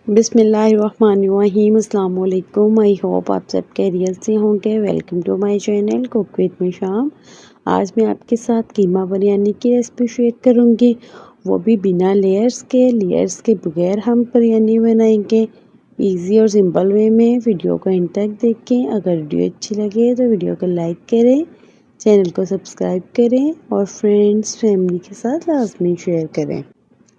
बिस्मिल्लाहिर्रहमानिर्रहीम अस्सलाम वालेकुम। आई होप आप सब खैरियत से होंगे। Welcome to my channel cook with me Shaam. आज मैं आपके साथ कीमा बिरयानी की रेसिपी शेयर करूंगी, वो भी बिना लेयर्स के। लेयर्स के बगैर हम बिरयानी बनाएंगे इजी और सिंपल वे में। वीडियो को एंड तक देखें। अगर वीडियो अच्छी लगे तो वीडियो को लाइक करें, चैनल को सब्सक्राइब करें और फ्रेंड्स फैमिली के साथ लाजमी शेयर करें।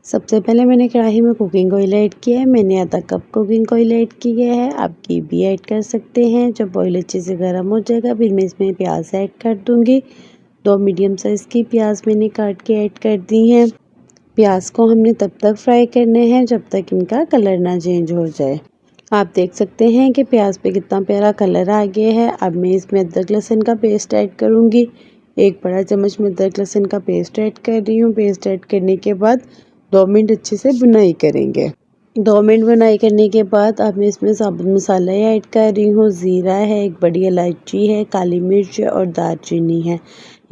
सबसे पहले मैंने कढ़ाई में कुकिंग ऑयल ऐड किया है। मैंने आधा कप कुकिंग ऑयल ऐड किया है। आप घी भी ऐड कर सकते हैं। जब ऑयल अच्छे से गर्म हो जाएगा फिर मैं इसमें प्याज ऐड कर दूंगी। 2 मीडियम साइज़ की प्याज मैंने काट के ऐड कर दी हैं। प्याज को हमने तब तक फ्राई करना है जब तक इनका कलर ना चेंज हो जाए। आप देख सकते हैं कि प्याज पे कितना प्यारा कलर आ गया है। अब मैं इसमें अदरक लहसुन का पेस्ट ऐड करूँगी। 1 बड़ा चम्मच में अदरक लहसुन का पेस्ट ऐड कर रही हूँ। पेस्ट ऐड करने के बाद 2 मिनट अच्छे से बुनाई करेंगे। 2 मिनट बुनाई करने के बाद अब मैं इसमें साबुत मसाले ऐड कर रही हूँ। ज़ीरा है, 1 बड़ी इलायची है, काली मिर्च और दालचीनी है।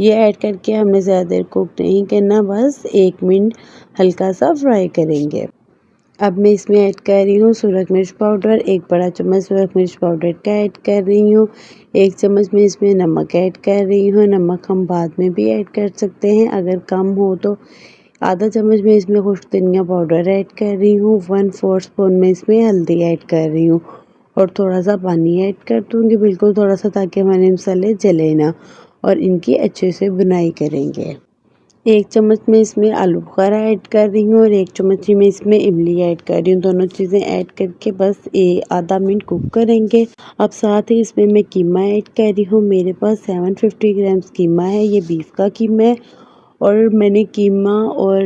ये ऐड करके हमने ज़्यादा देर कुक नहीं करना, बस 1 मिनट हल्का सा फ्राई करेंगे। अब मैं इसमें ऐड कर रही हूँ सूरज मिर्च पाउडर। 1 बड़ा चम्मच सूरज मिर्च पाउडर का ऐड कर रही हूँ। 1 चम्मच में इसमें नमक ऐड कर रही हूँ। नमक हम बाद में भी ऐड कर सकते हैं, अगर कम हो तो। आधा चम्मच में इसमें खुश्क धनिया पाउडर ऐड कर रही हूँ। 1/4 स्पून में इसमें हल्दी ऐड कर रही हूँ और थोड़ा सा पानी ऐड कर दूँगी, बिल्कुल थोड़ा सा, ताकि हमारे मसाले जले ना। और इनकी अच्छे से बुनाई करेंगे। 1 चम्मच में इसमें आलू बुखारा ऐड कर रही हूँ और 1 चम्मच में इसमें इमली ऐड कर रही हूँ। दोनों चीज़ें ऐड करके बस आधा मिनट कुक करेंगे। अब साथ ही इसमें मैं कीमा ऐड कर रही हूँ। मेरे पास 750 ग्राम्स कीमा है, ये बीफ का कीमा है और मैंने कीमा और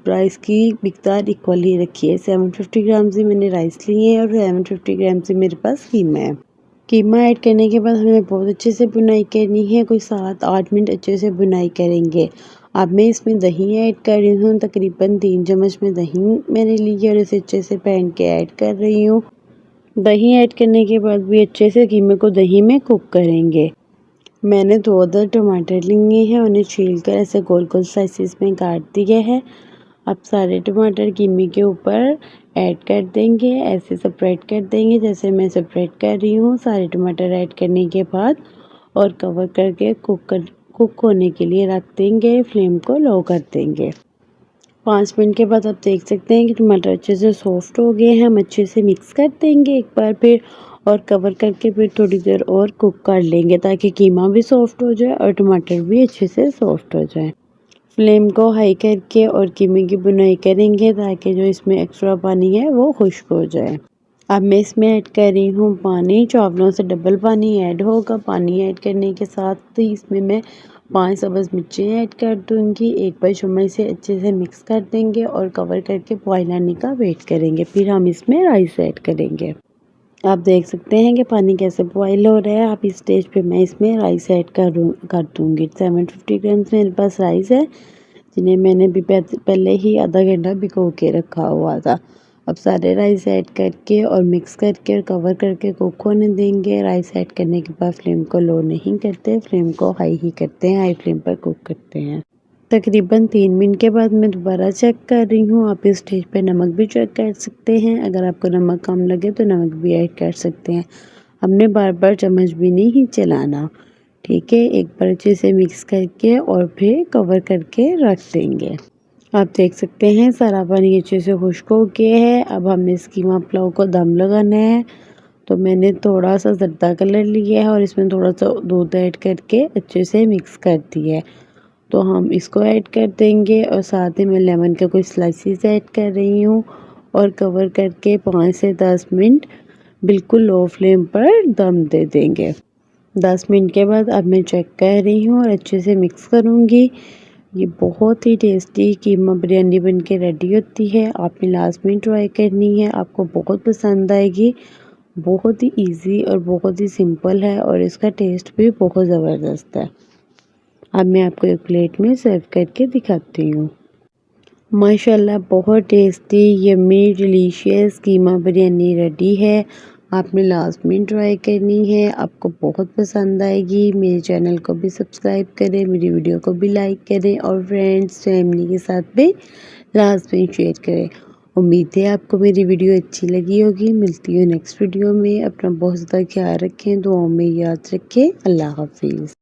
राइस की मिकदार इक्वल ही रखी है। 750 ग्राम्स ही मैंने राइस लिए हैं और 750 ग्राम्स ही मेरे पास कीमा है। कीमा ऐड करने के बाद हमें बहुत अच्छे से बुनाई करनी है, कोई 7-8 मिनट अच्छे से बुनाई करेंगे। अब मैं इसमें दही ऐड कर रही हूँ। तकरीबन 3 चम्मच में दही मैंने ली है और इसे अच्छे से फेंट के ऐड कर रही हूँ। दही ऐड करने के बाद भी अच्छे से कीमे को दही में कुक करेंगे। मैंने 2 अदर टमाटर लिए हैं, उन्हें छीलकर ऐसे गोल गोल स्लाइसिस में काट दिया है। अब सारे टमाटर कीमे के ऊपर ऐड कर देंगे, ऐसे सेपरेट कर देंगे जैसे मैं सेपरेट कर रही हूँ। सारे टमाटर ऐड करने के बाद और कवर करके कुक होने के लिए रख देंगे। फ्लेम को लो कर देंगे। 5 मिनट के बाद आप देख सकते हैं कि टमाटर अच्छे से सॉफ्ट हो गए हैं। हम अच्छे से मिक्स कर देंगे एक बार फिर और कवर करके फिर थोड़ी देर और कुक कर लेंगे, ताकि कीमा भी सॉफ्ट हो जाए और टमाटर भी अच्छे से सॉफ्ट हो जाए। फ्लेम को हाई करके और कीमे की बुनाई करेंगे ताकि जो इसमें एक्स्ट्रा पानी है वो खुश्क हो जाए। अब मैं इसमें ऐड कर रही हूँ पानी। चावलों से डबल पानी ऐड होगा। पानी ऐड करने के साथ ही इसमें मैं 5 सब्ज़ मिर्चें ऐड कर दूँगी। एक बार चम्मच से अच्छे से मिक्स कर देंगे और कवर करके बॉयल आने का वेट करेंगे। फिर हम इसमें राइस ऐड करेंगे। आप देख सकते हैं कि पानी कैसे बॉयल हो रहा है। अब इस स्टेज पे मैं इसमें राइस ऐड कर दूँगी। 750 ग्राम्स मेरे पास राइस है, जिन्हें मैंने भी पहले ही आधा घंटा भिगो के रखा हुआ था। अब सारे राइस ऐड करके और मिक्स करके और कवर करके कुक होने देंगे। राइस ऐड करने के बाद फ्लेम को लो नहीं करते, फ्लेम को हाई ही करते हैं, हाई फ्लेम पर कुक करते हैं। तकरीबन 3 मिनट के बाद मैं दोबारा चेक कर रही हूँ। आप इस स्टेज पे नमक भी चेक कर सकते हैं। अगर आपको नमक कम लगे तो नमक भी ऐड कर सकते हैं। हमने बार बार चम्मच भी नहीं चलाना, ठीक है। एक बार अच्छे से मिक्स करके और फिर कवर करके रख देंगे। आप देख सकते हैं सारा पानी अच्छे से खुश्क हो गया है। अब हमें इस कीमा पुलाव को दम लगाना है, तो मैंने थोड़ा सा जर्दा कलर लिया है और इसमें थोड़ा सा दूध ऐड करके अच्छे से मिक्स कर दिया है। तो हम इसको ऐड कर देंगे और साथ ही मैं लेमन के कुछ स्लाइसिस ऐड कर रही हूँ और कवर करके 5 से 10 मिनट बिल्कुल लो फ्लेम पर दम दे देंगे। 10 मिनट के बाद अब मैं चेक कर रही हूँ और अच्छे से मिक्स करूँगी। ये बहुत ही टेस्टी कीमा बिरयानी बनके रेडी होती है। आपने लास्ट में ट्राई करनी है, आपको बहुत पसंद आएगी। बहुत ही इजी और बहुत ही सिंपल है और इसका टेस्ट भी बहुत ज़बरदस्त है। अब मैं आपको एक प्लेट में सर्व करके दिखाती हूँ। माशाल्लाह बहुत टेस्टी यम्मी डिलीशियस कीमा बिरयानी रेडी है। आपने लास्ट में ट्राई करनी है, आपको बहुत पसंद आएगी। मेरे चैनल को भी सब्सक्राइब करें, मेरी वीडियो को भी लाइक करें और फ्रेंड्स फैमिली के साथ भी लास्ट में शेयर करें। उम्मीद है आपको मेरी वीडियो अच्छी लगी होगी। मिलती हूँ नेक्स्ट वीडियो में। अपना बहुत ज़्यादा ख्याल रखें, दुआओं में याद रखें। अल्लाह हाफिज़।